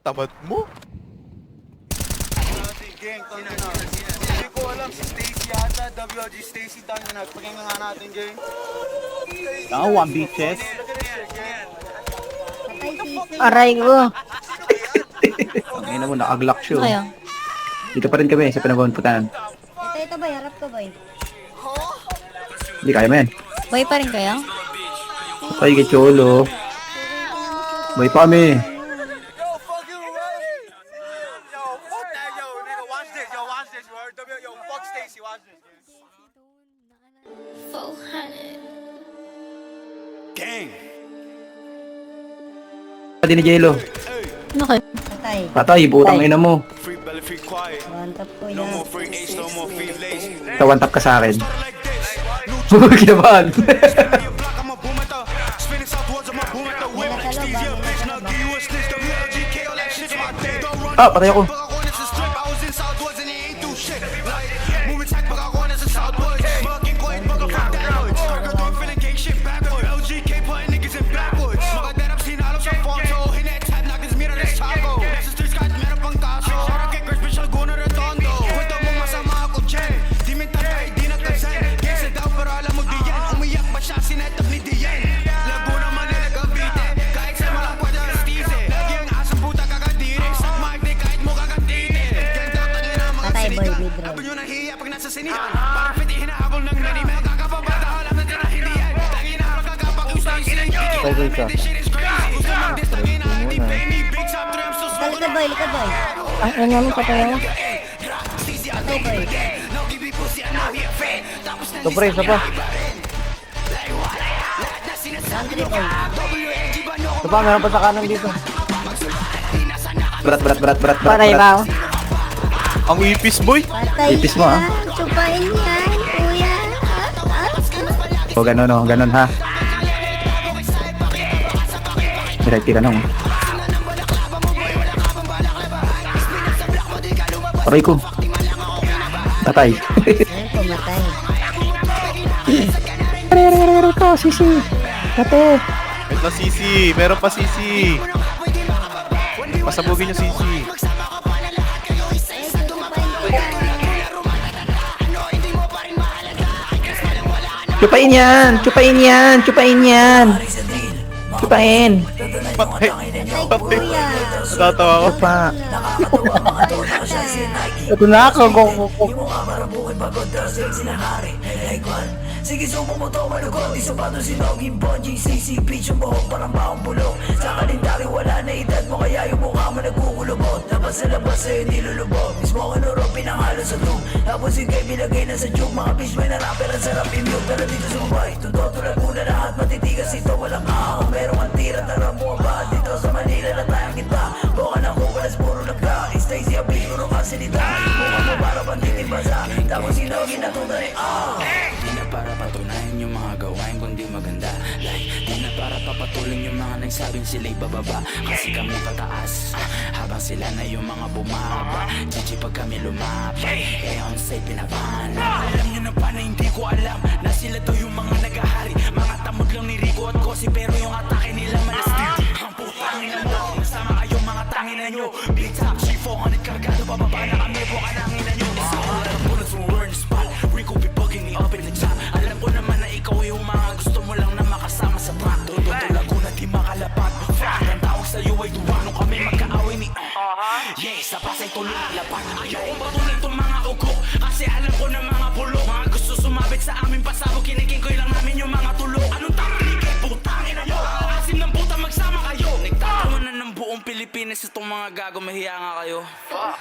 Tamad mo. Gang, hindi ko alam si Stacy yata, WG Stacy, tangin na, pakinggan nga natin, gang. One bitches. Aray ko. Ang ina mo, naka-glock siya. Kaya. Dito pa rin kami sa pinag-uunputan. Ito boy, harap ko boy. Hindi kaya mo yan. Boy pa rin kayo? Okay, kay Cholo. Boy pa kami. Yo, fuck you, right? Yo, fuck that, yo, nigga, watch this, you heard? Yo, fuck Stacy, watch this. 400. Gang. Pati ni Jello. Ano kayo? Patay. Patay, putang ina mo. Free belly, free quiet. One tap ko No yan. more free H, no more free lazy. Tawantap ka sa akin. Like this. Kinabahan. Your block, I'm a boom at the spinning southwards, I'm a boom at the whip. Nasa loob, Stevia, nasa bitch, loob. now give you a snitch. WLGK, all that shit's my day. Don't run. Ah, patay ako. Pag ako nasa strip, I was in southwards and they ain't do shit. Like, moving tight, pag ako nasa southwards. Mugging quiet, pag ako fuck that noise. Pagkatong feeling gang shit backwards. LGK putting niggas in backwards. Mga darap sinalo sa phone, so hinetap natin mira ng sago. Nasa streets kahit meron pang kaso. Sarang kickers, bitch, Laguna Redondo. Kwento mo masama ako, Chen. Di mintan kahit di nagkasen. Kesa daw, pero alam mo di yan. Umiyak pa siya, sinetap ni Dian. Laguna, Manila, Cavite. Kahit sa malang pwede ang stize. Lagi ang asang puta kakadiri. Sa mic, di kahit mo kakatite. Ganda tangin ang mga Patay boy, sinika. mid round. Sabi nyo nahiya pag nasa sinihan. Parang pwede hinahabol ng nanime. Kakapabata, alam na din na hindi yan. Tangin na magkakapag-usang sinigil. This shit is crazy. Gusto mag-diss, tangin na hindi pay me. Big top 3, I'm so Sa smooth. likod boy, likod boy. Ang ano mo patay ako? Patay boy. Ito pre, isa pa. Country boy. Ito pa, meron pa sa kanan dito. Berat. Patay ba ako? Ang ipis, boy. Patay Ipis mo, ah. yan. Chupain yan, kuya. O, ganun ha. Direct ka nung. Aray ko. Patay. Ayun, pumatay. Meron ka, sisi. Kate. Wait na, Sisi. Meron pa, Sisi. Pasabugin yung Sisi. Chupain yan. Chupain. Patay. Patay. Kuya. Natatawa ko. Pa. Ito na ako. Sige sumo mo to malugod Di sapato si Noging Bonjing Sisi Beach yung buhok parang baong bulok Sa kalendari wala na edad mo Kaya yung mukha mo nagkukulubot Labas sa labas sa'yo nilulubog Mismo ka nuro pinangalo sa tube Tapos yung kay bilagay na sa tube Mga bitch may narapper ang sarap i-mute Pero dito sa Mumbai Tundo Laguna lahat matitigas ito Walang ahong merong ang tira Tara mo ba dito sa Manila na tayong kita Buka ng kukulas puro nagka Stacy ang puro kasilita Mukha mo para bang titibasa Tapos sinogin na tunay Di na para patunayan yung mga gawain kundi maganda Like, di na para papatuloy yung mga nagsabing sila'y bababa Kasi kami pataas Habang sila na yung mga bumaba GG pag kami lumapay Eh on say pinapana Alam nyo na ba na hindi ko alam Na sila to yung mga nagahari Mga tamod lang ni Rico at Kosi Pero yung atake nila malastig Ang putang ina mo Nasama kayong mga tangin na nyo Big top, G400 kargado Bababa na kami, buka na ang ina nyo It's all out of bullets when we're in the spot Rico be bugging me up in the top Alam ko naman na ikaw yung mga gusto mo lang na makasama sa track Todo Laguna di makalapat Fuck, ang tawag sa'yo ay duwa Nung kami magkaaway ni Yeah, sa Pasay tuloy lapat Ayaw kong patuloy itong mga ugo Kasi alam ko na mga pulo Mga gusto sumabit sa aming pasabog Kiniking lang namin yung mga tulo Anong takiligay, putangin na nyo Ang asim ng puta magsama kayo Nagtatawa na ng buong Pilipinas Itong mga gago, mahiya nga kayo Fuck